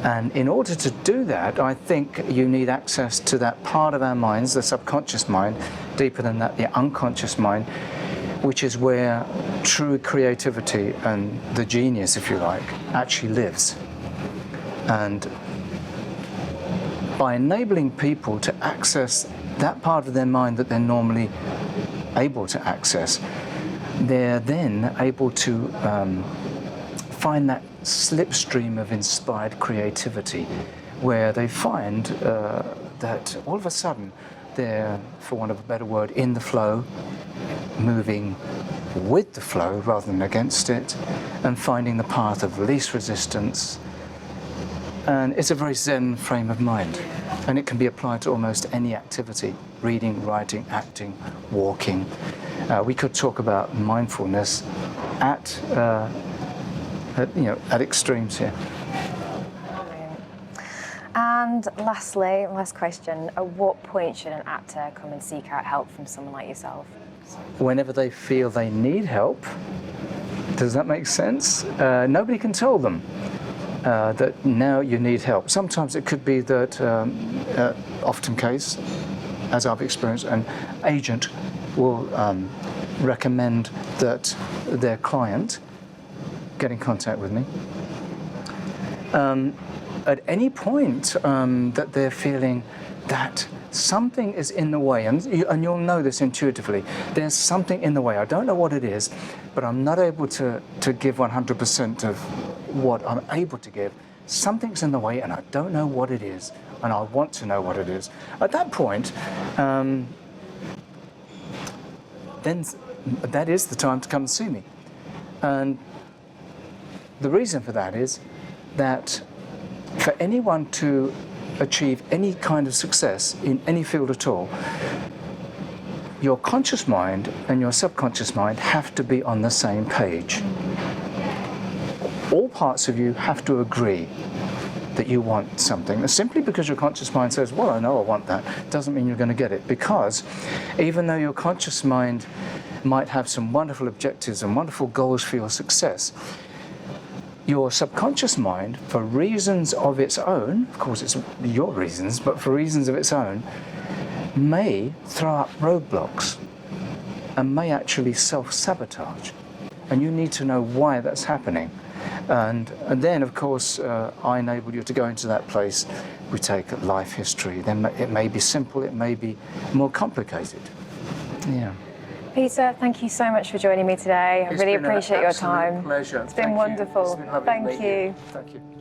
And in order to do that, I think you need access to that part of our minds, the subconscious mind, deeper than that, the unconscious mind, which is where true creativity and the genius, if you like, actually lives. And by enabling people to access that part of their mind that they're normally able to access, they're then able to find that slipstream of inspired creativity, where they find that all of a sudden they're, for want of a better word, in the flow, moving with the flow rather than against it, and finding the path of least resistance. And it's a very Zen frame of mind, and it can be applied to almost any activity: reading, writing, acting, walking. We could talk about mindfulness at extremes here. And lastly, last question, at what point should an actor come and seek out help from someone like yourself? Whenever they feel they need help. Does that make sense? Nobody can tell them that now you need help. Sometimes it could be that, often case, as I've experienced, an agent will recommend that their client get in contact with me. at any point that they're feeling that something is in the way, and you'll know this intuitively, there's something in the way. I don't know what it is, but I'm not able to give 100% of what I'm able to give. Something's in the way and I don't know what it is, and I want to know what it is. At that point, then that is the time to come and see me. And the reason for that is that for anyone to achieve any kind of success in any field at all, your conscious mind and your subconscious mind have to be on the same page. All parts of you have to agree that you want something. Simply because your conscious mind says, well, I know I want that, doesn't mean you're going to get it. Because even though your conscious mind might have some wonderful objectives and wonderful goals for your success, your subconscious mind, for reasons of its own, of course it's your reasons, but for reasons of its own, may throw up roadblocks and may actually self-sabotage. And you need to know why that's happening. And then, of course, I enable you to go into that place. We take life history. Then it may be simple, it may be more complicated. Yeah. Peter, thank you so much for joining me today. I really appreciate your time. Pleasure. It's been wonderful. It's been lovely to meet you. Thank you. Thank you.